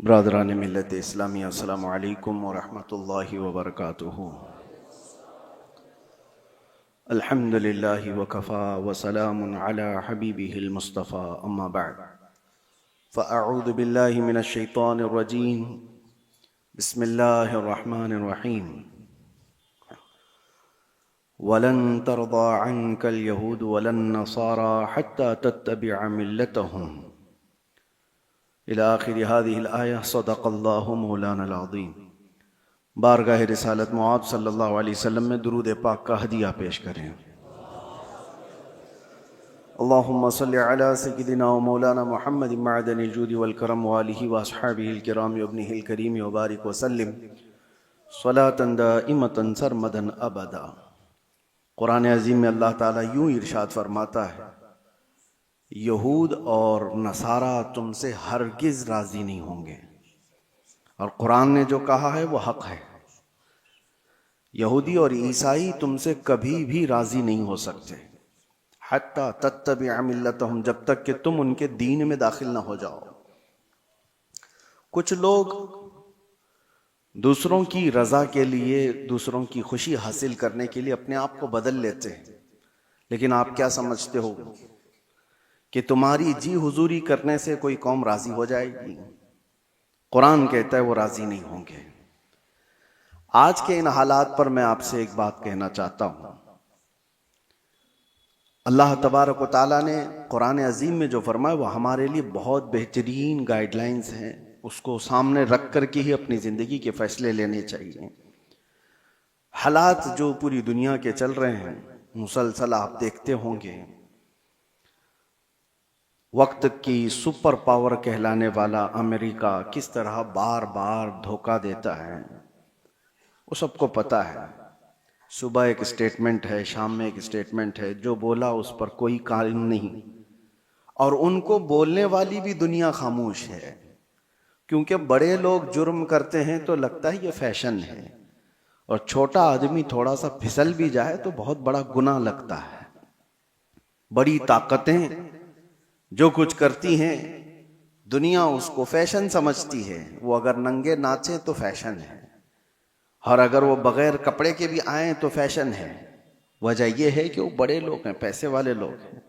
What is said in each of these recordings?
برادران ملت اسلامی، السلام علیکم ورحمۃ اللہ وبرکاتہ۔ الحمد للہ وکفا وسلام علی حبیبہ المصطفیٰ، اما بعد فاعوذ باللہ من الشیطان الرجیم، بسم اللہ الرحمن الرحیم۔ وَلَن تَرْضَىٰ عَنكَ الْيَهُودُ وَلَا النَّصَارَىٰ حَتَّىٰ تَتَّبِعَ مِلَّتَهُمْ إلى آخر هذه الآية۔ صدق الله مولانا العظیم۔ بارگاہ رسالت معاذ صلی اللہ علیہ وسلم میں درود پاک کا ہدیہ پیش کریں۔ اللہم صلی علی سیدنا و مولانا محمد معدن الجود والکرم وآلہ واصحابہ الکرام وابنہ الکریم وبارک وسلم صلاة دائمة سرمدا ابدا۔ قرآن عظیم میں اللہ تعالیٰ یوں ارشاد فرماتا ہے، یہود اور نصارہ تم سے ہرگز راضی نہیں ہوں گے، اور قرآن نے جو کہا ہے وہ حق ہے۔ یہودی اور عیسائی تم سے کبھی بھی راضی نہیں ہو سکتے، حتی تتبع ملتہم، جب تک کہ تم ان کے دین میں داخل نہ ہو جاؤ۔ کچھ لوگ دوسروں کی رضا کے لیے، دوسروں کی خوشی حاصل کرنے کے لیے اپنے آپ کو بدل لیتے ہیں، لیکن آپ کیا سمجھتے ہو کہ تمہاری جی حضوری کرنے سے کوئی قوم راضی ہو جائے گی؟ قرآن کہتا ہے وہ راضی نہیں ہوں گے۔ آج کے ان حالات پر میں آپ سے ایک بات کہنا چاہتا ہوں۔ اللہ تبارک و تعالیٰ نے قرآن عظیم میں جو فرمایا وہ ہمارے لیے بہت بہترین گائیڈ لائنز ہیں، اس کو سامنے رکھ کر کے ہی اپنی زندگی کے فیصلے لینے چاہیے۔ حالات جو پوری دنیا کے چل رہے ہیں، مسلسل آپ دیکھتے ہوں گے، وقت کی سپر پاور کہلانے والا امریکہ کس طرح بار بار دھوکہ دیتا ہے، وہ سب کو پتہ ہے۔ صبح ایک اسٹیٹمنٹ ہے، شام میں ایک اسٹیٹمنٹ ہے، جو بولا اس پر کوئی قائم نہیں، اور ان کو بولنے والی بھی دنیا خاموش ہے، کیونکہ بڑے لوگ جرم کرتے ہیں تو لگتا ہے یہ فیشن ہے، اور چھوٹا آدمی تھوڑا سا پھسل بھی جائے تو بہت بڑا گناہ لگتا ہے۔ بڑی طاقتیں جو کچھ کرتی ہیں، دنیا اس کو فیشن سمجھتی ہے۔ وہ اگر ننگے ناچیں تو فیشن ہے، اور اگر وہ بغیر کپڑے کے بھی آئیں تو فیشن ہے۔ وجہ یہ ہے کہ وہ بڑے لوگ ہیں، پیسے والے لوگ ہیں۔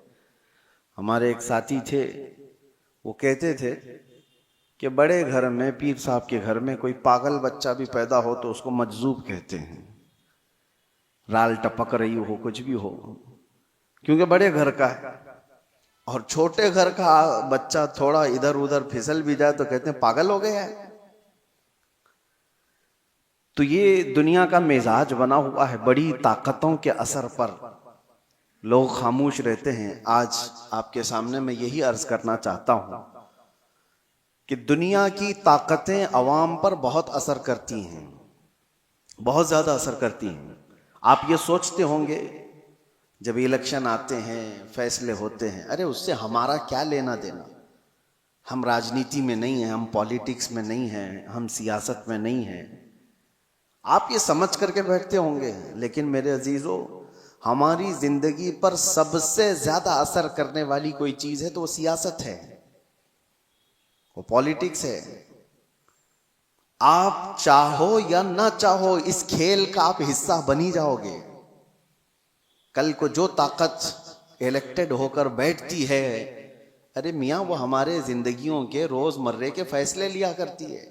ہمارے ایک ساتھی تھے، وہ کہتے تھے کہ بڑے گھر میں، پیر صاحب کے گھر میں کوئی پاگل بچہ بھی پیدا ہو تو اس کو مجذوب کہتے ہیں، رال ٹپک رہی ہو، کچھ بھی ہو، کیونکہ بڑے گھر کا ہے۔ اور چھوٹے گھر کا بچہ تھوڑا ادھر ادھر پھسل بھی جائے تو کہتے ہیں پاگل ہو گیا ہے۔ تو یہ دنیا کا مزاج بنا ہوا ہے۔ بڑی طاقتوں کے اثر پر لوگ خاموش رہتے ہیں۔ آج آپ کے سامنے میں یہی عرض کرنا چاہتا ہوں کہ دنیا کی طاقتیں عوام پر بہت اثر کرتی ہیں، بہت زیادہ اثر کرتی ہیں۔ آپ یہ سوچتے ہوں گے جب الیکشن آتے ہیں، فیصلے ہوتے ہیں، ارے اس سے ہمارا کیا لینا دینا، ہم راجنیتی میں نہیں ہیں، ہم پالیٹکس میں نہیں ہیں، ہم سیاست میں نہیں ہیں۔ آپ یہ سمجھ کر کے بیٹھتے ہوں گے، لیکن میرے عزیزو، ہماری زندگی پر سب سے زیادہ اثر کرنے والی کوئی چیز ہے تو وہ سیاست ہے، وہ پالیٹکس ہے۔ آپ چاہو یا نہ چاہو اس کھیل کا آپ حصہ بنی جاؤ گے۔ کل کو جو طاقت الیکٹڈ ہو کر بیٹھتی ہے، ارے میاں وہ ہمارے زندگیوں کے روز مرے کے فیصلے لیا کرتی ہے۔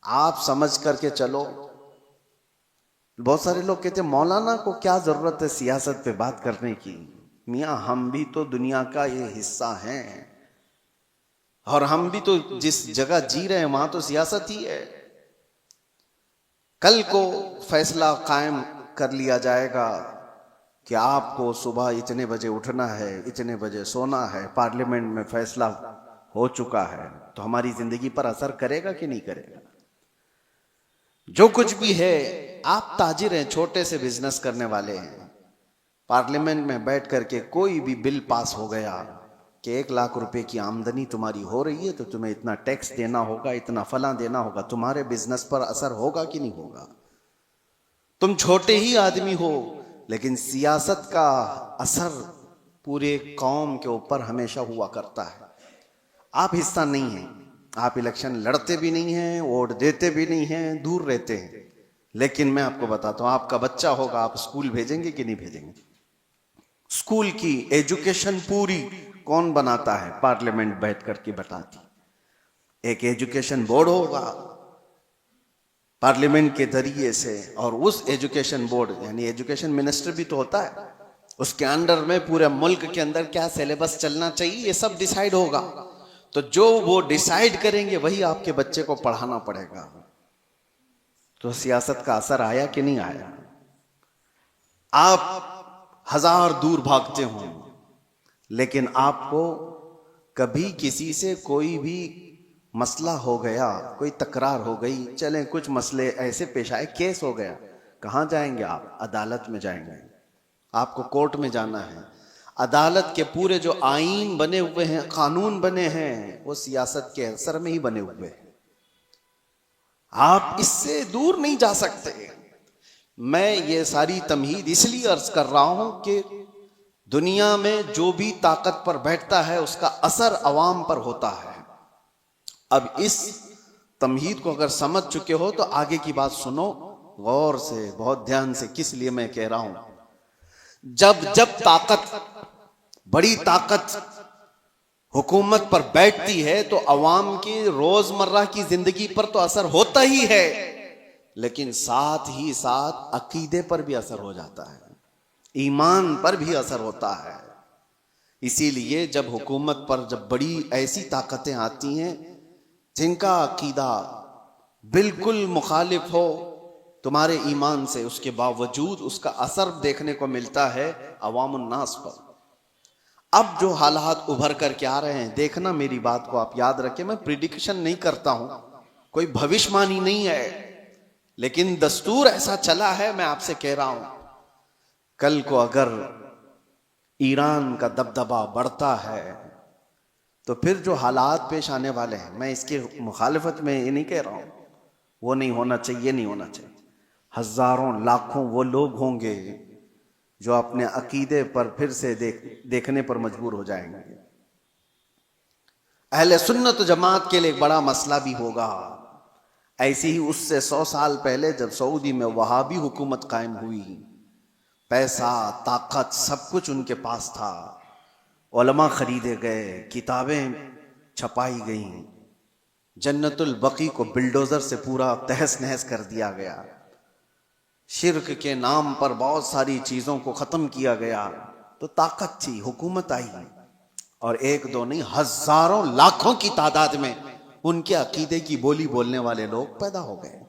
آپ سمجھ کر کے چلو۔ بہت سارے لوگ کہتے ہیں مولانا کو کیا ضرورت ہے سیاست پہ بات کرنے کی؟ میاں ہم بھی تو دنیا کا یہ حصہ ہیں، اور ہم بھی تو جس جگہ جی رہے ہیں وہاں تو سیاست ہی ہے۔ کل کو فیصلہ قائم کر لیا جائے گا کہ آپ کو صبح اتنے بجے اٹھنا ہے، اتنے بجے سونا ہے، پارلیمنٹ میں فیصلہ ہو چکا ہے، تو ہماری زندگی پر اثر کرے گا کہ نہیں کرے گا؟ جو کچھ بھی ہے، آپ تاجر ہیں، چھوٹے سے بزنس کرنے والے ہیں، پارلیمنٹ میں بیٹھ کر کے کوئی بھی بل پاس ہو گیا کہ 1,00,000 روپے کی آمدنی تمہاری ہو رہی ہے تو تمہیں اتنا ٹیکس دینا ہوگا، اتنا فلاں دینا ہوگا، تمہارے بزنس پر اثر ہوگا کہ نہیں ہوگا؟ تم چھوٹے ہی آدمی ہو، لیکن سیاست کا اثر پورے قوم کے اوپر ہمیشہ ہوا کرتا ہے۔ آپ حصہ نہیں ہیں، آپ الیکشن لڑتے بھی نہیں ہیں، ووٹ دیتے بھی نہیں ہیں، دور رہتے ہیں، لیکن میں آپ کو بتاتا ہوں آپ کا بچہ ہوگا، آپ اسکول بھیجیں گے کہ نہیں بھیجیں گے؟ اسکول کی ایجوکیشن پوری کون بناتا ہے؟ پارلیمنٹ بیٹھ کر کے بتاتی۔ ایک ایجوکیشن بورڈ ہوگا پارلیمنٹ کے ذریعے سے، اور اس ایجوکیشن بورڈ یعنی ایجوکیشن منسٹر بھی تو ہوتا ہے، اس کے انڈر میں پورے ملک کے اندر کیا سیلیبس چلنا چاہیے یہ سب ڈیسائیڈ ہوگا، تو جو وہ ڈیسائیڈ کریں گے وہی آپ کے بچے کو پڑھانا پڑے گا۔ تو سیاست کا اثر آیا کہ نہیں آیا؟ آپ ہزار دور بھاگتے ہوں لیکن آپ کو کبھی کسی سے کوئی بھی مسئلہ ہو گیا، کوئی تکرار ہو گئی، چلیں کچھ مسئلے ایسے پیش آئے، کیس ہو گیا، کہاں جائیں گے آپ؟ عدالت میں جائیں گے، آپ کو کورٹ میں جانا ہے۔ عدالت کے پورے جو آئین بنے ہوئے ہیں، قانون بنے ہیں، وہ سیاست کے اثر میں ہی بنے ہوئے ہیں، آپ اس سے دور نہیں جا سکتے۔ میں یہ ساری تمہید اس لیے عرض کر رہا ہوں کہ دنیا میں جو بھی طاقت پر بیٹھتا ہے اس کا اثر عوام پر ہوتا ہے۔ اب اس تمہید کو اگر سمجھ چکے ہو تو آگے کی بات سنو غور سے، بہت دھیان سے، کس لیے میں کہہ رہا ہوں۔ جب طاقت، بڑی طاقت حکومت پر بیٹھتی ہے تو عوام کی روزمرہ کی زندگی پر تو اثر ہوتا ہی ہے، لیکن ساتھ ہی ساتھ عقیدے پر بھی اثر ہو جاتا ہے، ایمان پر بھی اثر ہوتا ہے۔ اسی لیے جب حکومت پر جب بڑی ایسی طاقتیں آتی ہیں جن کا عقیدہ بالکل مخالف ہو تمہارے ایمان سے، اس کے باوجود اس کا اثر دیکھنے کو ملتا ہے عوام الناس پر۔ اب جو حالات ابھر کر کے آ رہے ہیں، دیکھنا میری بات کو آپ یاد رکھیں، میں پریڈکشن نہیں کرتا ہوں، کوئی بھوشمانی نہیں ہے، لیکن دستور ایسا چلا ہے، میں آپ سے کہہ رہا ہوں کل کو اگر ایران کا دبدبہ بڑھتا ہے تو پھر جو حالات پیش آنے والے ہیں، میں اس کی مخالفت میں یہ نہیں کہہ رہا ہوں وہ نہیں ہونا چاہیے، نہیں ہونا چاہیے، ہزاروں لاکھوں وہ لوگ ہوں گے جو اپنے عقیدے پر پھر سے دیکھنے پر مجبور ہو جائیں گے۔ اہل سنت و جماعت کے لیے ایک بڑا مسئلہ بھی ہوگا۔ ایسی ہی اس سے 100 سال پہلے جب سعودی میں وہابی حکومت قائم ہوئی، پیسہ، طاقت، سب کچھ ان کے پاس تھا، علماء خریدے گئے، کتابیں چھپائی گئیں، جنت البقیع کو بلڈوزر سے پورا تہس نہس کر دیا گیا، شرک کے نام پر بہت ساری چیزوں کو ختم کیا گیا، تو طاقت تھی، حکومت آئی، اور ایک دو نہیں، ہزاروں لاکھوں کی تعداد میں ان کے عقیدے کی بولی بولنے والے لوگ پیدا ہو گئے۔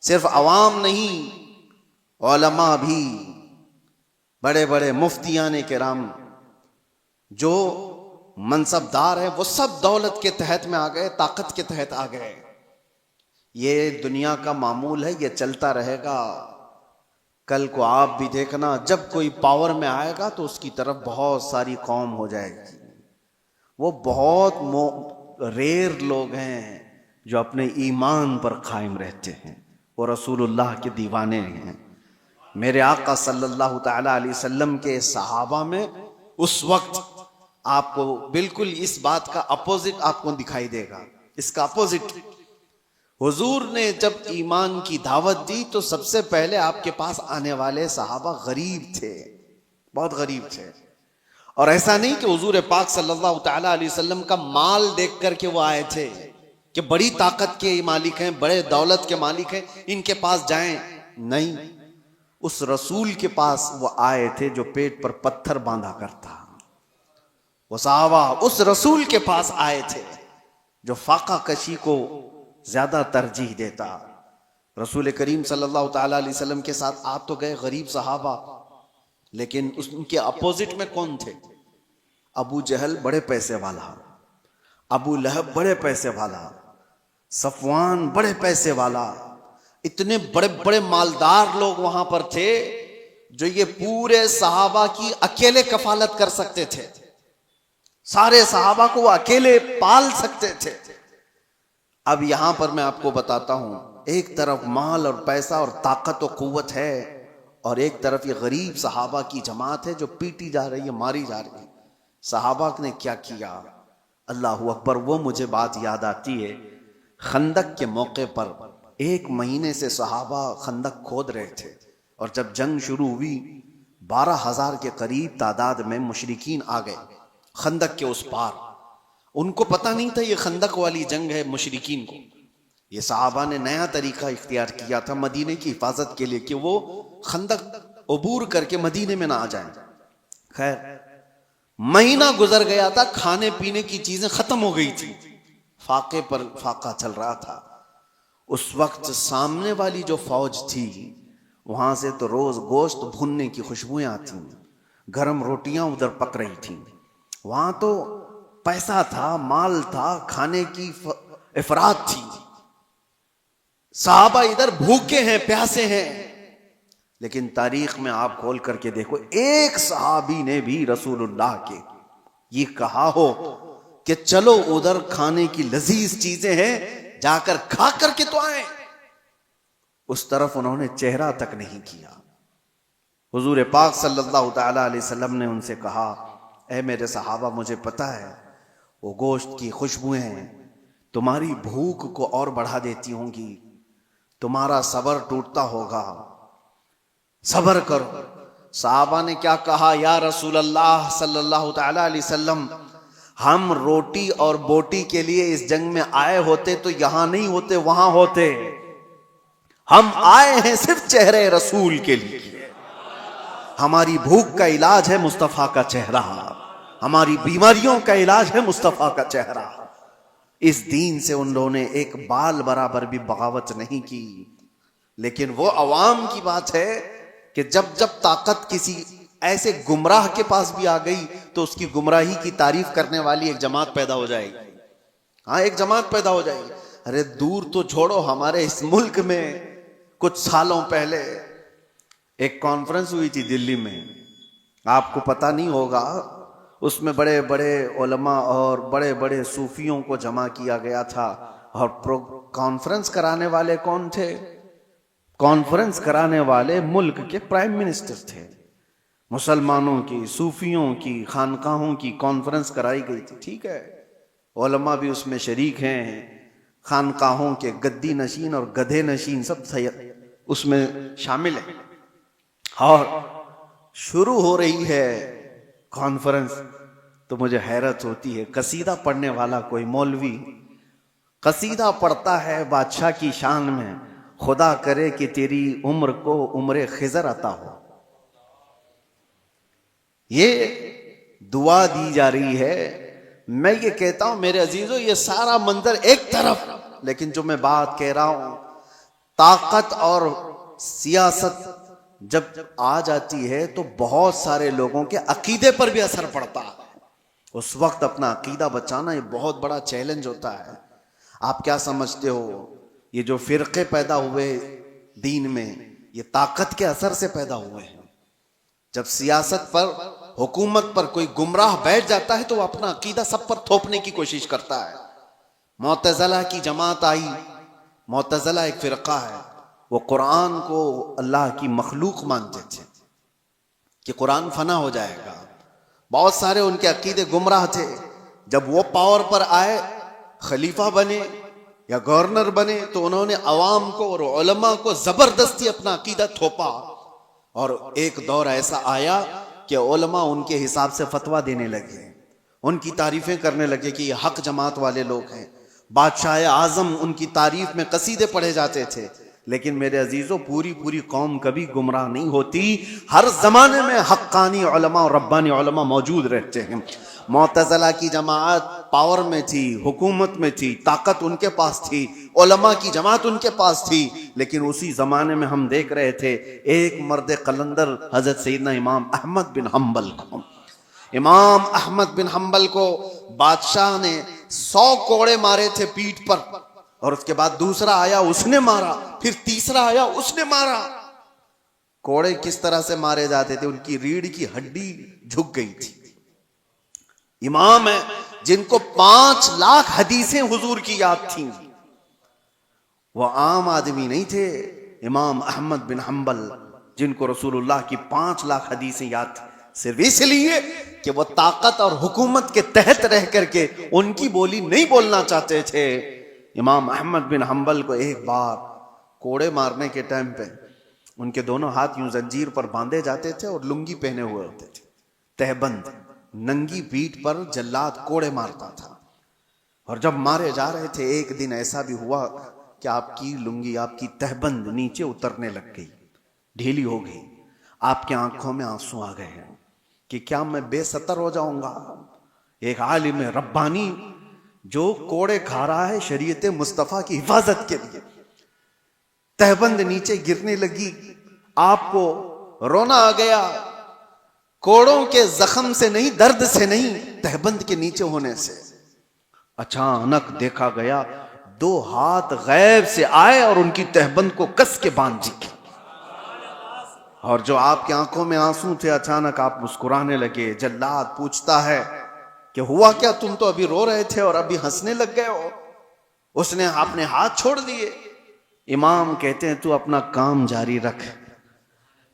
صرف عوام نہیں، علماء بھی، بڑے بڑے مفتیان کرام جو منصب دار ہیں، وہ سب دولت کے تحت میں آ گئے، طاقت کے تحت آ گئے۔ یہ دنیا کا معمول ہے، یہ چلتا رہے گا۔ کل کو آپ بھی دیکھنا جب کوئی پاور میں آئے گا تو اس کی طرف بہت ساری قوم ہو جائے گی، وہ بہت ریئر لوگ ہیں جو اپنے ایمان پر قائم رہتے ہیں، وہ رسول اللہ کے دیوانے ہیں۔ میرے آقا صلی اللہ تعالی علیہ وسلم کے صحابہ میں اس وقت آپ کو بالکل اس بات کا اپوزٹ آپ کو دکھائی دے گا، اس کا اپوزٹ۔ حضور نے جب ایمان کی دعوت دی تو سب سے پہلے آپ کے پاس آنے والے صحابہ غریب تھے، بہت غریب تھے، اور ایسا نہیں کہ حضور پاک صلی اللہ تعالی علیہ وسلم کا مال دیکھ کر کے وہ آئے تھے کہ بڑی طاقت کے مالک ہیں، بڑے دولت کے مالک ہیں، ان کے پاس جائیں، نہیں، اس رسول کے پاس وہ آئے تھے جو پیٹ پر پتھر باندھا کرتا، وہ صحابہ اس رسول کے پاس آئے تھے جو فاقہ کشی کو زیادہ ترجیح دیتا۔ رسول کریم صلی اللہ تعالی علیہ وسلم کے ساتھ آپ تو گئے غریب صحابہ، لیکن ان کے اپوزٹ میں کون تھے؟ ابو جہل بڑے پیسے والا، ابو لہب بڑے پیسے والا، صفوان بڑے پیسے والا، اتنے بڑے بڑے مالدار لوگ وہاں پر تھے جو یہ پورے صحابہ کی اکیلے کفالت کر سکتے تھے، سارے صحابہ کو وہ اکیلے پال سکتے تھے۔ اب یہاں پر میں آپ کو بتاتا ہوں، ایک طرف مال اور پیسہ اور طاقت و قوت ہے، اور ایک طرف یہ غریب صحابہ کی جماعت ہے جو پیٹی جا رہی ہے، ماری جا رہی ہے۔ صحابہ نے کیا کیا؟ اللہ اکبر. وہ مجھے بات یاد آتی ہے، خندق کے موقع پر 1 مہینے سے صحابہ خندق کھود رہے تھے، اور جب جنگ شروع ہوئی 12,000 کے قریب تعداد میں مشرکین آ گئے خندق کے اس پار. ان کو پتہ نہیں تھا یہ خندق والی جنگ ہے. مشرکین کو یہ صحابہ نے نیا طریقہ اختیار کیا تھا مدینے کی حفاظت کے لیے کہ وہ خندق عبور کر کے مدینے میں نہ آ جائیں. خیر مہینہ گزر گیا تھا، کھانے پینے کی چیزیں ختم ہو گئی تھی، فاقے پر فاقہ چل رہا تھا. اس وقت سامنے والی جو فوج تھی وہاں سے تو روز گوشت بھوننے کی خوشبوئیں آتی، گرم روٹیاں ادھر پک رہی تھیں. وہاں تو پیسہ تھا، مال تھا، کھانے کی افراد تھی. صحابہ ادھر بھوکے ہیں، پیاسے ہیں. لیکن تاریخ میں آپ کھول کر کے دیکھو، ایک صحابی نے بھی رسول اللہ کے یہ کہا ہو کہ چلو ادھر کھانے کی لذیذ چیزیں ہیں، جا کر کھا کر کے تو آئیں، اس طرف انہوں نے چہرہ تک نہیں کیا. حضور پاک صلی اللہ تعالی علیہ وسلم نے ان سے کہا، اے میرے صحابہ، مجھے پتا ہے وہ گوشت کی خوشبوئیں تمہاری بھوک کو اور بڑھا دیتی ہوں گی، تمہارا صبر ٹوٹتا ہوگا، صبر کرو. صحابہ نے کیا کہا، یا رسول اللہ صلی اللہ تعالی علیہ وسلم، ہم روٹی اور بوٹی کے لیے اس جنگ میں آئے ہوتے تو یہاں نہیں ہوتے، وہاں ہوتے. ہم آئے ہیں صرف چہرے رسول کے لیے. ہماری بھوک کا علاج ہے مصطفیٰ کا چہرہ، ہماری بیماریوں کا علاج ہے مصطفیٰ کا چہرہ. اس دین سے ان لوگوں نے ایک بال برابر بھی بغاوت نہیں کی. لیکن وہ عوام کی بات ہے کہ جب جب طاقت کسی ایسے گمراہ کے پاس بھی آ گئی تو اس کی گمراہی کی تعریف کرنے والی ایک جماعت پیدا ہو جائے گی. ہاں ایک جماعت پیدا ہو جائے گی. ارے دور تو چھوڑو، ہمارے اس ملک میں کچھ سالوں پہلے ایک کانفرنس ہوئی تھی دلی میں، آپ کو پتہ نہیں ہوگا. اس میں بڑے بڑے علماء اور بڑے بڑے صوفیوں کو جمع کیا گیا تھا. اور کانفرنس کرانے والے کون تھے؟ کانفرنس کرانے والے ملک کے پرائم منسٹر تھے. مسلمانوں کی، صوفیوں کی، خانقاہوں کی کانفرنس کرائی گئی تھی. ٹھیک ہے، علماء بھی اس میں شریک ہیں، خانقاہوں کے گدی نشین اور گدھے نشین سب اس میں شامل ہیں. اور شروع ہو رہی ہے کانفرنس تو مجھے حیرت ہوتی ہے. قصیدہ پڑھنے والا کوئی مولوی قصیدہ پڑھتا ہے بادشاہ کی شان میں، خدا کرے کہ تیری عمر کو عمر خضر عطا ہو. یہ دعا دی جا رہی ہے. میں یہ کہتا ہوں میرے عزیزو، یہ سارا منظر ایک طرف، لیکن جو میں بات کہہ رہا ہوں، طاقت اور سیاست جب آ جاتی ہے تو بہت سارے لوگوں کے عقیدے پر بھی اثر پڑتا ہے. اس وقت اپنا عقیدہ بچانا یہ بہت بڑا چیلنج ہوتا ہے. آپ کیا سمجھتے ہو یہ جو فرقے پیدا ہوئے دین میں، یہ طاقت کے اثر سے پیدا ہوئے ہیں؟ جب سیاست پر، حکومت پر کوئی گمراہ بیٹھ جاتا ہے تو وہ اپنا عقیدہ سب پر تھوپنے کی کوشش کرتا ہے. معتزلہ کی جماعت آئی. معتزلہ ایک فرقہ ہے، وہ قرآن کو اللہ کی مخلوق مانتے تھے کہ قرآن فنا ہو جائے گا. بہت سارے ان کے عقیدے گمراہ تھے. جب وہ پاور پر آئے، خلیفہ بنے یا گورنر بنے، تو انہوں نے عوام کو اور علماء کو زبردستی اپنا عقیدہ تھوپا. اور ایک دور ایسا آیا کہ علماء ان کے حساب سے فتویٰ دینے لگے، ان کی تعریفیں کرنے لگے کہ یہ حق جماعت والے لوگ ہیں. بادشاہ اعظم ان کی تعریف میں قصیدے پڑھے جاتے تھے. لیکن میرے عزیزوں، پوری قوم کبھی گمراہ نہیں ہوتی. ہر زمانے میں حقانی علماء اور ربانی علماء موجود رہتے ہیں. معتزلہ کی جماعت پاور میں تھی، حکومت میں تھی، طاقت ان کے پاس تھی، علماء کی جماعت ان کے پاس تھی. لیکن اسی زمانے میں ہم دیکھ رہے تھے ایک مرد قلندر حضرت سیدنا امام احمد بن حنبل کو، امام احمد بن حنبل کو بادشاہ نے 100 کوڑے مارے تھے پیٹھ پر، اور اس کے بعد دوسرا آیا اس نے مارا، پھر تیسرا آیا اس نے مارا. کوڑے کس طرح سے مارے جاتے تھے؟ ان کی ریڑھ کی ہڈی جھک گئی تھی. امام ہے جن کو 5 لاکھ حدیثیں حضور کی یاد تھیں. وہ عام آدمی نہیں تھے. امام احمد بن حنبل جن کو رسول اللہ کی 5 لاکھ حدیثیں یاد تھیں. صرف اس لیے کہ وہ طاقت اور حکومت کے تحت رہ کر کے ان کی بولی نہیں بولنا چاہتے تھے۔ امام احمد بن حنبل کو ایک بار کوڑے مارنے کے ٹائم پہ ان کے دونوں ہاتھ یوں زنجیر پر باندھے جاتے تھے اور لنگی پہنے ہوئے ہوتے تھے، تہبند، ننگی پیٹھ پر جلاد کوڑے مارتا تھا، اور جب مارے جا رہے تھے ایک دن ایسا بھی ہوا کہ آپ کی لنگی، آپ کی تہبند نیچے اترنے لگ گئی، ڈھیلی ہو گئی، آپ کی آنکھوں میں آنسو آ گئے ہیں کہ کیا میں بے ستر ہو جاؤں گا؟ ایک عالم ربانی جو کوڑے کھا رہا ہے شریعت مصطفیٰ کی حفاظت کے لیے، تہبند نیچے گرنے لگی، آپ کو رونا آ گیا، کوڑوں کے زخم سے نہیں، درد سے نہیں، تہبند کے نیچے ہونے سے۔ اچانک دیکھا گیا دو ہاتھ غیب سے آئے اور ان کی تہبند کو کس کے باندھ دی، اور جو آپ کی آنکھوں میں آنسو تھے اچانک آپ مسکرانے لگے۔ جلاد پوچھتا ہے کہ ہوا کیا؟ تم تو ابھی رو رہے تھے اور ابھی ہنسنے لگ گئے ہو۔ اس نے اپنے ہاتھ چھوڑ دیے۔ امام کہتے ہیں تو اپنا کام جاری رکھ،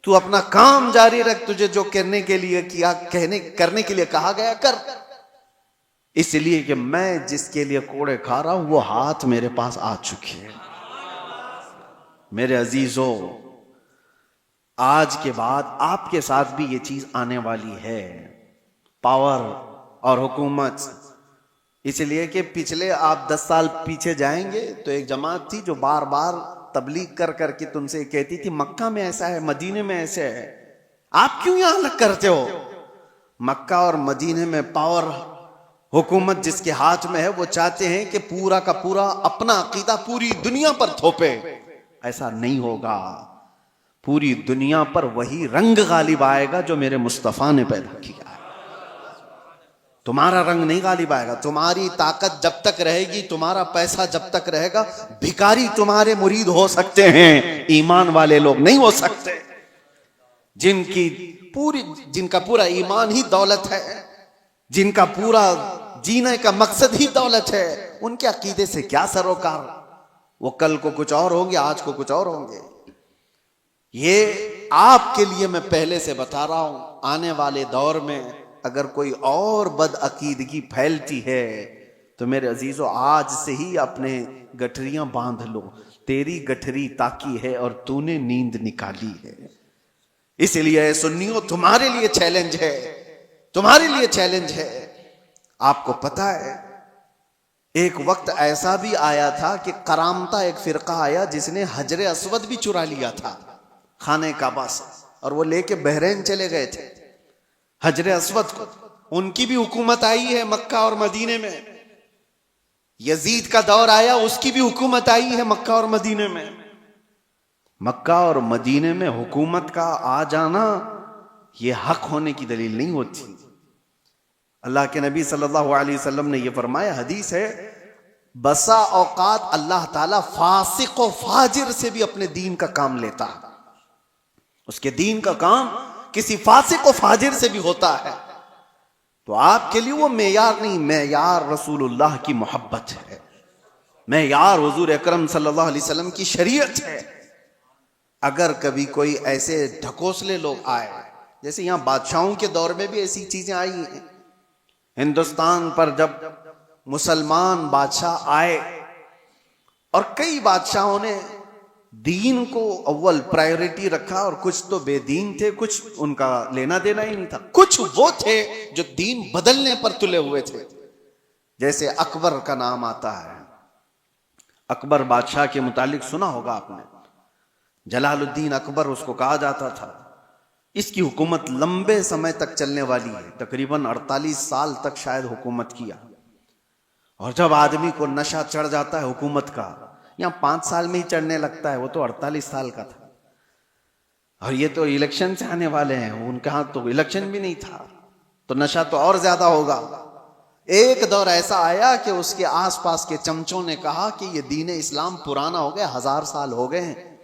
تو اپنا کام جاری رکھ، تجھے جو کرنے کے لیے کرنے کے لیے کہا گیا کر، اس لیے کہ میں جس کے لیے کوڑے کھا رہا ہوں وہ ہاتھ میرے پاس آ چکی ہے۔ میرے عزیزو، آج کے بعد آپ کے ساتھ بھی یہ چیز آنے والی ہے، پاور اور حکومت۔ اس لیے کہ پچھلے آپ 10 سال پیچھے جائیں گے تو ایک جماعت تھی جو بار بار تبلیغ کر کر کے تم سے کہتی تھی مکہ میں ایسا ہے، مدینے میں ایسے ہے، آپ کیوں یہاں الگ کرتے ہو؟ مکہ اور مدینے میں پاور، حکومت جس کے ہاتھ میں ہے وہ چاہتے ہیں کہ پورا کا پورا اپنا عقیدہ پوری دنیا پر تھوپے۔ ایسا نہیں ہوگا، پوری دنیا پر وہی رنگ غالب آئے گا جو میرے مصطفیٰ نے پیدا کیا ہے۔ تمہارا رنگ نہیں غالب آئے گا۔ تمہاری طاقت جب تک رہے گی، تمہارا پیسہ جب تک رہے گا، بھکاری تمہارے مرید ہو سکتے ہیں، ایمان والے لوگ نہیں ہو سکتے۔ جن کا پورا ایمان ہی دولت ہے، جن کا پورا جینے کا مقصد ہی دولت ہے، ان کے عقیدے سے کیا سروکار؟ وہ کل کو کچھ اور ہوں گے، آج کو کچھ اور ہوں گے۔ یہ آپ کے لیے میں پہلے سے بتا رہا ہوں، آنے والے دور میں اگر کوئی اور بد عقیدگی پھیلتی ہے تو میرے عزیزو آج سے ہی اپنے گٹھریاں باندھ لو، تیری گٹھری تاکی ہے اور تو نے نیند نکالی ہے۔ اس لیے اے سنیو، تمہارے لیے چیلنج ہے، تمہارے لیے چیلنج ہے۔ آپ کو پتا ہے ایک وقت ایسا بھی آیا تھا کہ کرامتہ ایک فرقہ آیا جس نے حجر اسود بھی چرا لیا تھا خانہ کعبہ سے، اور وہ لے کے بحرین چلے گئے تھے حجر اسود کو۔ ان کی بھی حکومت آئی ہے مکہ اور مدینے میں۔ یزید کا دور آیا، اس کی بھی حکومت آئی ہے مکہ اور مدینے میں۔ مکہ اور مدینے میں حکومت کا آ جانا یہ حق ہونے کی دلیل نہیں ہوتی۔ اللہ کے نبی صلی اللہ علیہ وسلم نے یہ فرمایا، حدیث ہے، بسا اوقات اللہ تعالیٰ فاسق و فاجر سے بھی اپنے دین کا کام لیتا ہے۔ اس کے دین کا کام کسی فاسق و فاجر سے بھی ہوتا ہے۔ تو آپ کے لیے وہ معیار نہیں، معیار رسول اللہ کی محبت ہے، معیار حضور اکرم صلی اللہ علیہ وسلم کی شریعت ہے۔ اگر کبھی کوئی ایسے ڈھکوسلے لوگ آئے، جیسے یہاں بادشاہوں کے دور میں بھی ایسی چیزیں آئی ہیں، ہندوستان پر جب مسلمان بادشاہ آئے اور کئی بادشاہوں نے دین کو اول پرائیورٹی رکھا، اور کچھ تو بے دین تھے، کچھ ان کا لینا دینا ہی نہیں تھا، کچھ وہ تھے جو دین بدلنے پر تلے ہوئے تھے۔ جیسے اکبر کا نام آتا ہے، اکبر بادشاہ کے متعلق سنا ہوگا آپ نے، جلال الدین اکبر اس کو کہا جاتا تھا۔ اس کی حکومت لمبے سمے تک چلنے والی ہے، تقریباً 48 سال تک شاید حکومت کیا۔ اور جب آدمی کو نشہ چڑھ جاتا ہے حکومت کا، یہاں 5 سال میں ہی چڑھنے لگتا ہے، وہ تو 48 سال کا تھا۔ اور یہ تو الیکشن سے آنے والے ہیں، ان کے ہاں تو الیکشن بھی نہیں تھا، تو نشہ تو اور زیادہ ہوگا۔ ایک دور ایسا آیا کہ اس کے آس پاس کے چمچوں نے کہا کہ یہ دین اسلام پرانا ہو گیا، 1000 سال ہو گئے ہیں،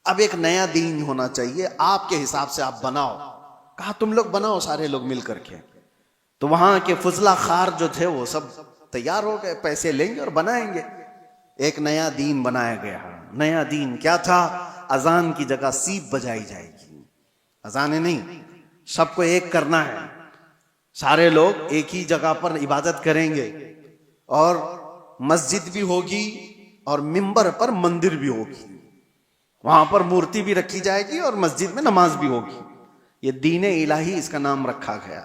اب ایک نیا دین ہونا چاہیے، آپ کے حساب سے آپ بناؤ۔ کہا تم لوگ بناؤ، سارے لوگ مل کر کے۔ تو وہاں کے فضلہ خار جو تھے وہ سب تیار ہو گئے، پیسے لیں گے اور بنائیں گے۔ ایک نیا دین بنایا گیا۔ نیا دین کیا تھا؟ اذان کی جگہ سیپ بجائی جائے گی، اذانیں نہیں، سب کو ایک کرنا ہے، سارے لوگ ایک ہی جگہ پر عبادت کریں گے، اور مسجد بھی ہوگی اور ممبر پر مندر بھی ہوگی، وہاں پر مورتی بھی رکھی جائے گی اور مسجد میں نماز بھی ہوگی۔ یہ دین الہی اس کا نام رکھا گیا۔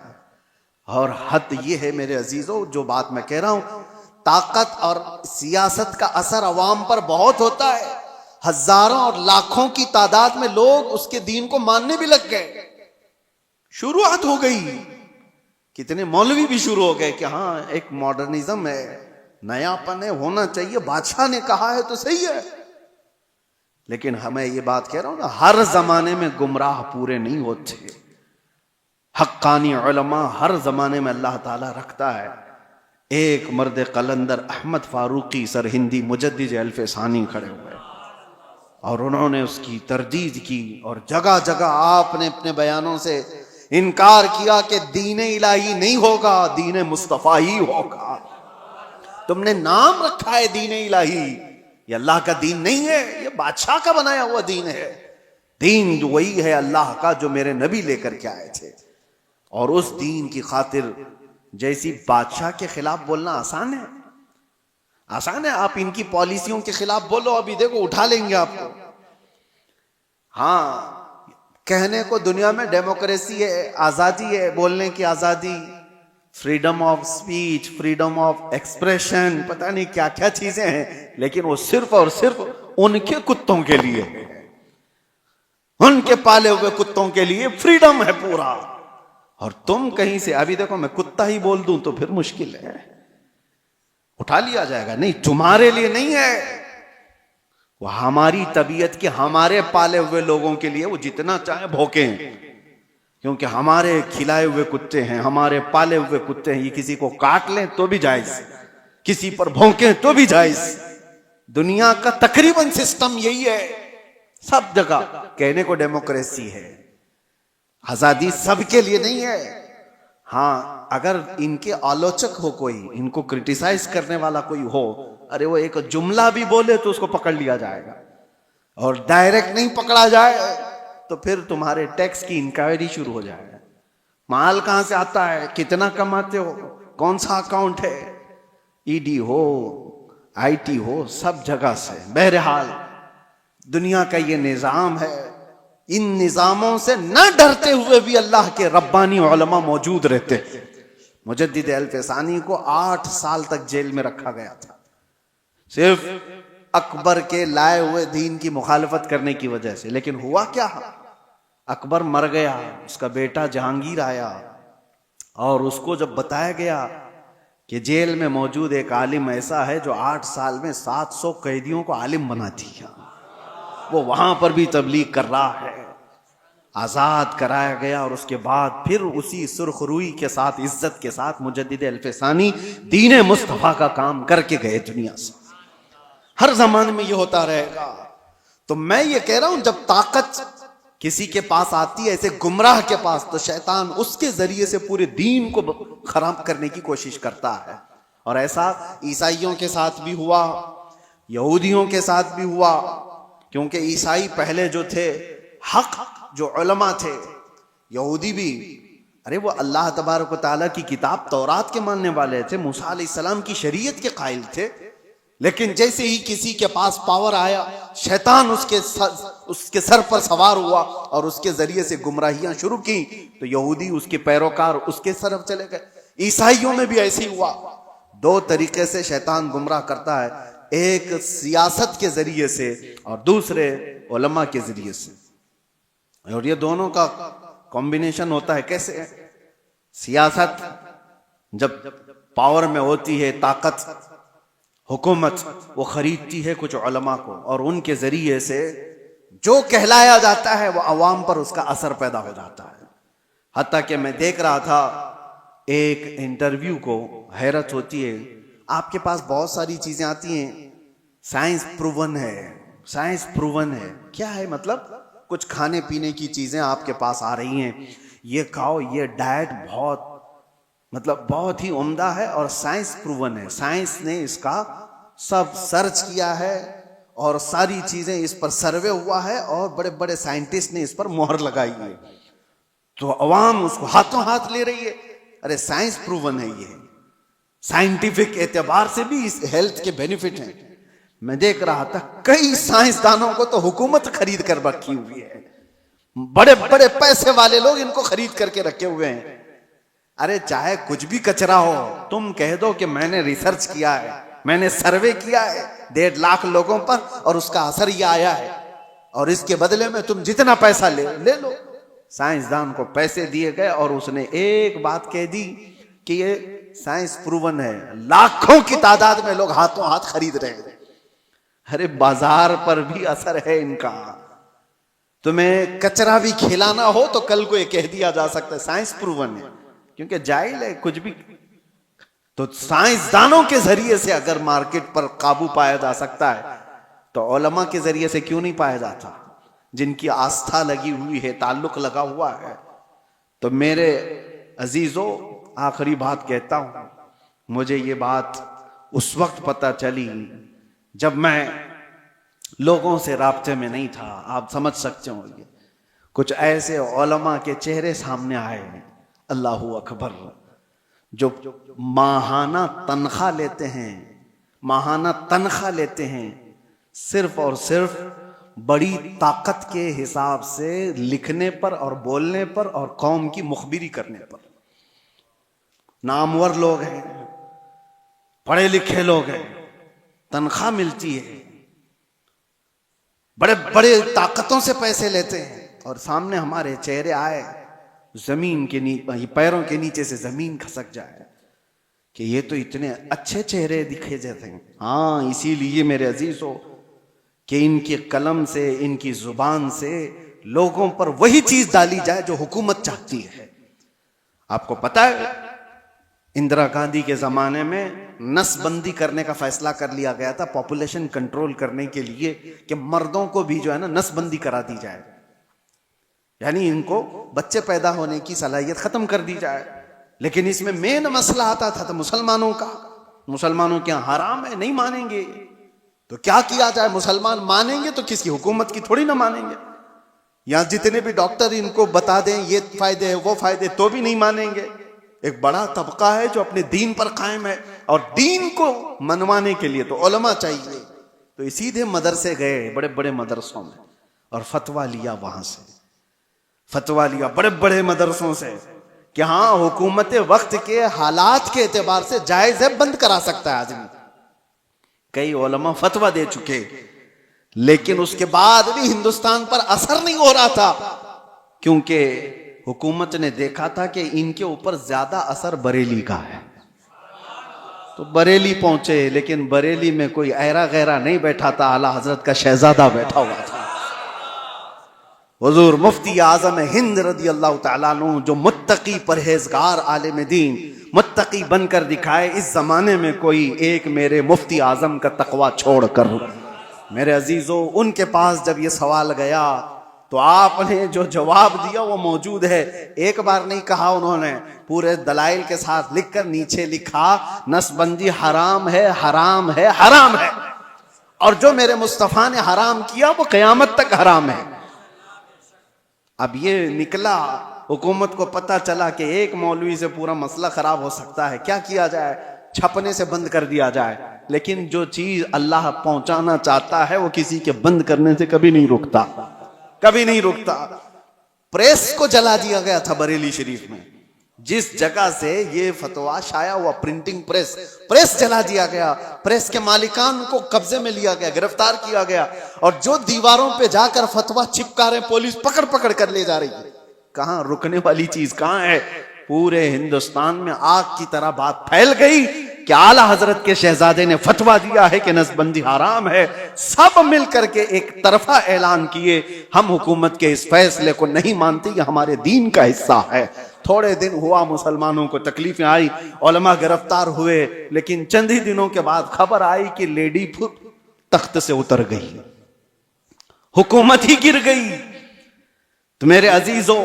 اور حد یہ ہے میرے عزیزو، جو بات میں کہہ رہا ہوں، طاقت اور سیاست کا اثر عوام پر بہت ہوتا ہے، ہزاروں اور لاکھوں کی تعداد میں لوگ اس کے دین کو ماننے بھی لگ گئے، شروعات ہو گئی، کتنے مولوی بھی شروع ہو گئے کہ ہاں ایک ماڈرنزم ہے، نیا پن ہے، ہونا چاہیے، بادشاہ نے کہا ہے تو صحیح ہے۔ لیکن ہمیں یہ بات کہہ رہا ہوں نا، ہر زمانے میں گمراہ پورے نہیں ہوتے، حقانی علماء ہر زمانے میں اللہ تعالیٰ رکھتا ہے۔ ایک مرد قلندر احمد فاروقی سرہندی مجدد الف ثانی کھڑے ہوئے اور انہوں نے اس کی تردید کی، اور جگہ جگہ آپ نے اپنے بیانوں سے انکار کیا کہ دین الہی نہیں ہوگا، دین مصطفیٰ ہی ہوگا۔ تم نے نام رکھا ہے دین الہی، یہ اللہ کا دین نہیں ہے، یہ بادشاہ کا بنایا ہوا دین ہے۔ دین جو وہی ہے اللہ کا جو میرے نبی لے کر کے آئے تھے، اور اس دین کی خاطر جیسی بادشاہ کے خلاف بولنا آسان ہے؟ آسان ہے؟ آپ ان کی پالیسیوں کے خلاف بولو، ابھی دیکھو اٹھا لیں گے آپ کو۔ ہاں، کہنے کو دنیا میں ڈیموکریسی ہے، آزادی ہے، بولنے کی آزادی، freedom of speech, freedom of expression, پتہ نہیں کیا کیا چیزیں ہیں، لیکن وہ صرف اور صرف ان کے کتوں کے لیے، ان کے پالے ہوئے کتوں کے لیے فریڈم ہے پورا۔ اور تم کہیں سے، ابھی دیکھو میں کتا ہی بول دوں تو پھر مشکل ہے، اٹھا لیا جائے گا، نہیں تمہارے لیے نہیں ہے، وہ ہماری طبیعت کے ہمارے پالے ہوئے لوگوں کے لیے، وہ جتنا چاہے بھوکیں، کیونکہ ہمارے کھلائے ہوئے کتے ہیں، ہمارے پالے ہوئے کتے ہیں، یہ کسی کو کاٹ لیں تو بھی جائز، کسی پر بھونکیں تو بھی جائز۔ دنیا کا تقریباً سسٹم یہی ہے، سب جگہ کہنے کو ڈیموکریسی ہے، آزادی سب کے لیے نہیں ہے۔ ہاں اگر ان کے آلوچک ہو کوئی، ان کو کرٹیسائز کرنے والا کوئی ہو، ارے وہ ایک جملہ بھی بولے تو اس کو پکڑ لیا جائے گا، اور ڈائریکٹ نہیں پکڑا جائے تو پھر تمہارے ٹیکس کی انکوائری شروع ہو جائے گا، مال کہاں سے آتا ہے، کتنا کماتے ہو، کون سا اکاؤنٹ ہے، E D who, I T ہو، سب جگہ سے۔ بہرحال دنیا کا یہ نظام ہے، ان نظاموں سے نہ ڈرتے ہوئے بھی اللہ کے ربانی علماء موجود رہتے۔ مجدد الف ثانی کو 8 سال تک جیل میں رکھا گیا تھا، صرف اکبر کے لائے ہوئے دین کی مخالفت کرنے کی وجہ سے۔ لیکن ہوا کیا، اکبر مر گیا، اس کا بیٹا جہانگیر آیا، اور اس کو جب بتایا گیا کہ جیل میں موجود ایک عالم ایسا ہے جو 8 سال میں 700 قیدیوں کو عالم بنا دیا، وہ وہاں پر بھی تبلیغ کر رہا ہے، آزاد کرایا گیا، اور اس کے بعد پھر اسی سرخ روئی کے ساتھ، عزت کے ساتھ مجدد الف ثانی دین مصطفیٰ کا کام کر کے گئے دنیا سے۔ ہر زمانے میں یہ ہوتا رہے گا۔ تو میں یہ کہہ رہا ہوں، جب طاقت کسی کے پاس آتی ہے، ایسے گمراہ کے پاس، تو شیطان اس کے ذریعے سے پورے دین کو خراب کرنے کی کوشش کرتا ہے۔ اور ایسا عیسائیوں کے ساتھ بھی ہوا، یہودیوں کے ساتھ بھی ہوا، کیونکہ عیسائی پہلے جو تھے، حق جو علماء تھے، یہودی بھی، ارے وہ اللہ تبارک و تعالیٰ کی کتاب تورات کے ماننے والے تھے، موسیٰ علیہ السلام کی شریعت کے قائل تھے، لیکن جیسے ہی کسی کے پاس پاور آیا، شیطان اس کے سر پر سوار ہوا اور اس کے ذریعے سے گمراہیاں شروع کی، تو یہودی اس کے پیروکار اس کے طرف چلے گئے۔ عیسائیوں میں بھی ایسے ہی ہوا۔ 2 طریقے سے شیطان گمراہ کرتا ہے، ایک سیاست کے ذریعے سے اور دوسرے علماء کے ذریعے سے، اور یہ دونوں کا کمبینیشن ہوتا ہے۔ کیسے؟ سیاست جب پاور میں ہوتی ہے، طاقت، حکومت، وہ خریدتی ہے کچھ علماء کو، اور ان کے ذریعے سے جو کہلایا جاتا ہے وہ عوام پر اس کا اثر پیدا ہو جاتا ہے۔ حتیٰ کہ میں دیکھ رہا تھا ایک انٹرویو کو، حیرت ہوتی ہے، آپ کے پاس بہت ساری چیزیں آتی ہیں، سائنس پروون ہے، سائنس پروون ہے، کیا ہے مطلب؟ کچھ کھانے پینے کی چیزیں آپ کے پاس آ رہی ہیں، یہ کھاؤ، یہ ڈائٹ بہت ہی عمدہ ہے اور سائنس پروون ہے، سائنس نے اس کا سب سرچ کیا ہے اور ساری چیزیں اس پر سروے ہوا ہے، اور بڑے بڑے سائنٹسٹ نے اس پر مہر لگائی ہے۔ تو عوام اس کو ہاتھوں ہاتھ لے رہی ہے. ارے سائنس پروون ہے، یہ سائنٹیفک اعتبار سے بھی اس ہیلتھ کے بینیفٹ ہیں. میں دیکھ رہا تھا کئی سائنسدانوں کو تو حکومت خرید کر رکھی ہوئی ہے، بڑے بڑے پیسے والے لوگ ان کو خرید کر کے رکھے ہوئے ہیں. ارے چاہے کچھ بھی کچرا ہو، تم کہہ دو کہ میں نے ریسرچ کیا ہے، میں نے سروے کیا ہے 1.5 لاکھ لوگوں پر اور اس کا اثر یہ آیا ہے، اور اس کے بدلے میں تم جتنا پیسہ لے لو. سائنسدان کو پیسے دیے گئے اور اس نے ایک بات کہہ دی کہ یہ سائنس پروون ہے. لاکھوں کی تعداد میں لوگ ہاتھوں ہاتھ خرید رہے ہیں. ارے بازار پر بھی اثر ہے ان کا. تمہیں کچرا بھی کھلانا ہو تو کل کو یہ کہہ دیا جا سکتا ہے سائنس پروون ہے، کیونکہ جاہل ہے کچھ بھی. تو سائنسدانوں کے ذریعے سے اگر مارکیٹ پر قابو پایا جا سکتا ہے تو علماء کے ذریعے سے کیوں نہیں پایا جاتا، جن کی آستھا لگی ہوئی ہے، تعلق لگا ہوا ہے. تو میرے عزیزو، آخری بات کہتا ہوں، مجھے یہ بات اس وقت پتہ چلی جب میں لوگوں سے رابطے میں نہیں تھا. آپ سمجھ سکتے ہوں گے کچھ ایسے علماء کے چہرے سامنے آئے، اللہ اکبر، جو ماہانہ تنخواہ لیتے ہیں صرف اور صرف بڑی طاقت کے حساب سے لکھنے پر اور بولنے پر اور قوم کی مخبری کرنے پر. نامور لوگ ہیں، پڑھے لکھے لوگ ہیں، تنخواہ ملتی ہے، بڑے بڑے طاقتوں سے پیسے لیتے ہیں، اور سامنے ہمارے چہرے آئے، زمین کے پیروں کے نیچے سے زمین کھسک جائے کہ یہ تو اتنے اچھے چہرے دکھے جاتے ہیں. ہاں، اسی لیے میرے عزیزو کہ ان کی قلم سے، ان کی زبان سے لوگوں پر وہی چیز ڈالی جائے جو حکومت چاہتی ہے. آپ کو پتا ہے اندرا گاندھی کے زمانے میں نس بندی کرنے کا فیصلہ کر لیا گیا تھا پاپولیشن کنٹرول کرنے کے لیے، کہ مردوں کو بھی جو ہے نا نس بندی کرا دی جائے، یعنی ان کو بچے پیدا ہونے کی صلاحیت ختم کر دی جائے. لیکن اس میں مین مسئلہ آتا تھا تو مسلمانوں کا. مسلمانوں کے یہاں حرام ہے، نہیں مانیں گے تو کیا کیا جائے؟ مسلمان مانیں گے تو کس کی حکومت کی تھوڑی نہ مانیں گے. یہاں جتنے بھی ڈاکٹر ان کو بتا دیں یہ فائدے ہیں وہ فائدے، تو بھی نہیں مانیں گے. ایک بڑا طبقہ ہے جو اپنے دین پر قائم ہے، اور دین کو منوانے کے لیے تو علماء چاہیے. تو یہ سیدھے مدرسے گئے، بڑے بڑے مدرسوں میں، اور فتویٰ لیا، وہاں سے فتویٰ لیا بڑے بڑے مدرسوں سے کہ ہاں حکومت وقت کے حالات کے اعتبار سے جائز ہے، بند کرا سکتا ہے آدمی. کئی علماء فتویٰ دے چکے، لیکن اس کے بعد بھی ہندوستان پر اثر نہیں ہو رہا تھا، کیونکہ حکومت نے دیکھا تھا کہ ان کے اوپر زیادہ اثر بریلی کا ہے. تو بریلی پہنچے، لیکن بریلی میں کوئی ایرا غیرہ نہیں بیٹھا تھا، اعلیٰ حضرت کا شہزادہ بیٹھا ہوا تھا، حضور مفتی اعظم ہند رضی اللہ تعالیٰ عنہ، جو متقی پرہیزگار عالم دین، متقی بن کر دکھائے. اس زمانے میں کوئی ایک میرے مفتی اعظم کا تقوی چھوڑ کر. میرے عزیزو، ان کے پاس جب یہ سوال گیا تو آپ نے جو جواب دیا وہ موجود ہے. ایک بار نہیں کہا انہوں نے، پورے دلائل کے ساتھ لکھ کر نیچے لکھا نس بندی حرام ہے، حرام ہے، حرام ہے، اور جو میرے مصطفیٰ نے حرام کیا وہ قیامت تک حرام ہے. اب یہ نکلا، حکومت کو پتا چلا کہ ایک مولوی سے پورا مسئلہ خراب ہو سکتا ہے، کیا کیا جائے؟ چھپنے سے بند کر دیا جائے. لیکن جو چیز اللہ پہنچانا چاہتا ہے وہ کسی کے بند کرنے سے کبھی نہیں رکتا، کبھی نہیں رکتا. پریس کو جلا دیا گیا تھا بریلی شریف میں، جس جگہ سے یہ فتویٰ شائع ہوا، پرنٹنگ پریس جلا دیا گیا. پریس کے مالکان کو قبضے میں لیا گیا، گرفتار کیا گیا، اور جو دیواروں پہ جا کر فتویٰ چپکا رہے پولیس پکڑ پکڑ کر لے جا رہی ہے. کہاں رکنے والی چیز کہاں ہے؟ پورے ہندوستان میں آگ کی طرح بات پھیل گئی کہ اعلیٰ حضرت کے شہزادے نے فتویٰ دیا ہے کہ نس بندی حرام ہے. سب مل کر کے ایک طرفہ اعلان کیے، ہم حکومت کے اس فیصلے کو نہیں مانتے، یہ ہمارے دین کا حصہ ہے. تھوڑے دن ہوا، مسلمانوں کو تکلیفیں آئی، علماء گرفتار ہوئے، لیکن چند ہی دنوں کے بعد خبر آئی کہ لیڈی تخت سے اتر گئی، حکومت ہی گر گئی. تو میرے عزیزو،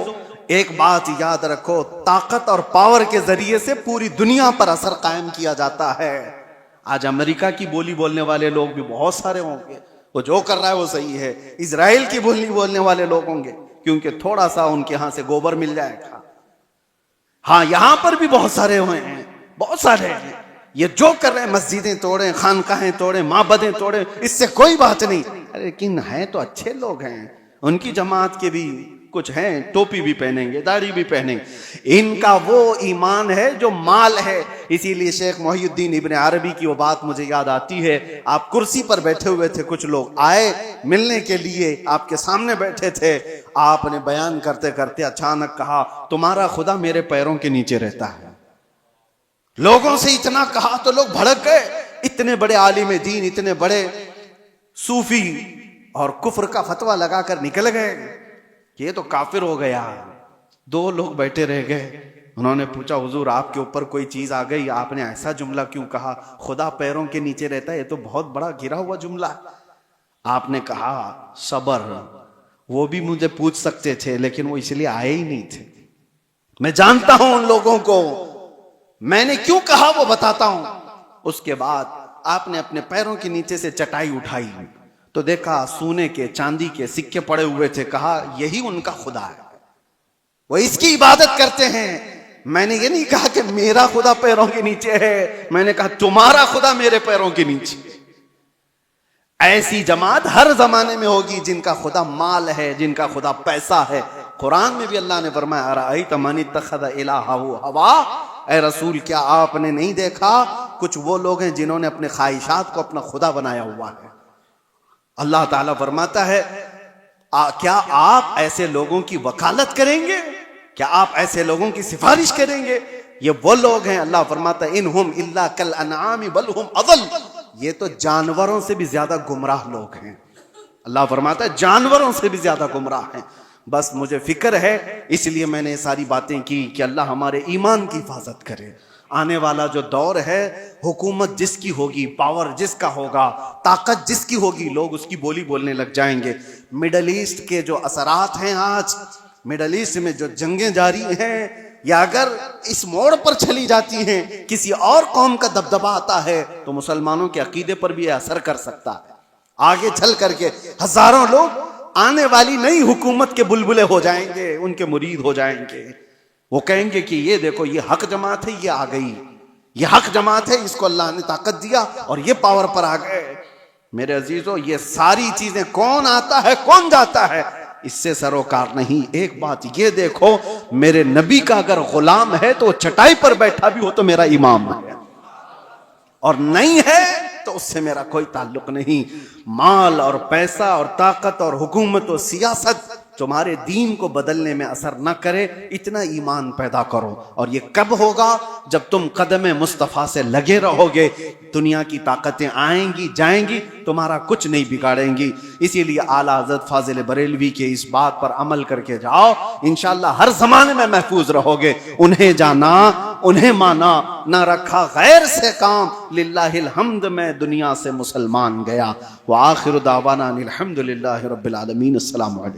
ایک بات یاد رکھو، طاقت اور پاور کے ذریعے سے پوری دنیا پر اثر قائم کیا جاتا ہے. آج امریکہ کی بولی بولنے والے لوگ بھی بہت سارے ہوں گے، وہ جو کر رہا ہے وہ صحیح ہے. اسرائیل کی بولی بولنے والے لوگ ہوں گے، کیونکہ تھوڑا سا ان کے ہاں سے گوبر مل جائے گا. ہاں یہاں پر بھی بہت سارے ہوئے ہیں, بہت سارے ہیں. یہ جو کر رہے ہیں, مسجدیں توڑیں, خانقاہیں توڑیں, معبدیں توڑیں, اس سے کوئی بات نہیں. لیکن ہیں تو اچھے لوگ ہیں, ان کی جماعت کے بھی کچھ ہیں, ٹوپی بھی پہنیں گے, داڑھی بھی پہنیں گے. ان کا وہ ایمان ہے جو مال ہے. اسی لیے شیخ محی الدین ابن عربی کی وہ بات مجھے یاد آتی ہے. آپ کرسی پر بیٹھے ہوئے تھے, کچھ لوگ آئے ملنے کے لیے, آپ کے سامنے بیٹھے تھے. آپ نے بیان کرتے کرتے اچانک کہا, تمہارا خدا میرے پیروں کے نیچے رہتا ہے. لوگوں سے اتنا کہا تو لوگ بھڑک گئے. اتنے بڑے عالم دین, اتنے بڑے صوفی, اور کفر کا فتویٰ لگا کر نکل گئے. یہ تو کافر ہو گیا. دو لوگ بیٹھے رہ گئے. انہوں نے پوچھا, حضور آپ کے اوپر کوئی چیز آ گئی, آپ نے ایسا جملہ کیوں کہا, خدا پیروں کے نیچے رہتا ہے, یہ تو بہت بڑا گرا ہوا جملہ ہے. آپ نے کہا صبر, وہ بھی مجھے پوچھ سکتے تھے لیکن وہ اس لیے آئے ہی نہیں تھے. میں جانتا ہوں ان لوگوں کو, میں نے کیوں کہا وہ بتاتا ہوں. اس کے بعد آپ نے اپنے پیروں کے نیچے سے چٹائی اٹھائی تو دیکھا سونے کے, چاندی کے سکے پڑے ہوئے تھے. کہا یہی ان کا خدا ہے, وہ اس کی عبادت کرتے ہیں. میں نے یہ نہیں کہا کہ میرا خدا پیروں کے نیچے ہے, میں نے کہا تمہارا خدا میرے پیروں کے نیچے. ایسی جماعت ہر زمانے میں ہوگی جن کا خدا مال ہے, جن کا خدا پیسہ ہے. قرآن میں بھی اللہ نے فرمایا, ارأیت من اتخذ الہہ ہوا, اے رسول کیا آپ نے نہیں دیکھا کچھ وہ لوگ ہیں جنہوں نے اپنے خواہشات کو اپنا خدا بنایا ہوا ہے. اللہ تعالیٰ فرماتا ہے, کیا آپ ایسے لوگوں کی وکالت کریں گے, کیا آپ ایسے لوگوں کی سفارش کریں گے؟ یہ وہ لوگ ہیں, اللہ فرماتا ہے انہم الا کالانعام بل ہم اضل, یہ تو جانوروں سے بھی زیادہ گمراہ لوگ ہیں. اللہ فرماتا ہے جانوروں سے بھی زیادہ گمراہ ہیں. بس مجھے فکر ہے, اس لیے میں نے یہ ساری باتیں کی کہ اللہ ہمارے ایمان کی حفاظت کرے. آنے والا جو دور ہے, حکومت جس کی ہوگی, پاور جس کا ہوگا, طاقت جس کی ہوگی, لوگ اس کی بولی بولنے لگ جائیں گے. مڈل ایسٹ کے جو اثرات ہیں, آج مڈل ایسٹ میں جو جنگیں جاری ہیں, یا اگر اس موڑ پر چلی جاتی ہیں, کسی اور قوم کا دبدبہ آتا ہے تو مسلمانوں کے عقیدے پر بھی اثر کر سکتا ہے. آگے چل کر کے ہزاروں لوگ آنے والی نئی حکومت کے بلبلے ہو جائیں گے, ان کے مرید ہو جائیں گے. وہ کہیں گے کہ یہ دیکھو یہ حق جماعت ہے, یہ آ گئی, یہ حق جماعت ہے, اس کو اللہ نے طاقت دیا اور یہ پاور پر آ گئے. میرے عزیزو, یہ ساری چیزیں کون آتا ہے کون جاتا ہے اس سے سروکار نہیں. ایک بات یہ دیکھو, میرے نبی کا اگر غلام ہے تو چٹائی پر بیٹھا بھی ہو تو میرا امام ہے, اور نہیں ہے تو اس سے میرا کوئی تعلق نہیں. مال اور پیسہ اور طاقت اور حکومت و سیاست تمہارے دین کو بدلنے میں اثر نہ کرے, اتنا ایمان پیدا کرو. اور یہ کب ہوگا؟ جب تم قدم مصطفیٰ سے لگے رہو گے. دنیا کی طاقتیں آئیں گی جائیں گی, تمہارا کچھ نہیں بگاڑیں گی. اسی لیے اعلیٰ حضرت فاضل بریلوی کے اس بات پر عمل کر کے جاؤ, انشاءاللہ ہر زمانے میں محفوظ رہو گے. انہیں جانا, انہیں مانا, نہ رکھا غیر سے کام, للہ الحمد میں دنیا سے مسلمان گیا. وآخر دعوانا الحمد للہ رب العالمین. السلام علیکم.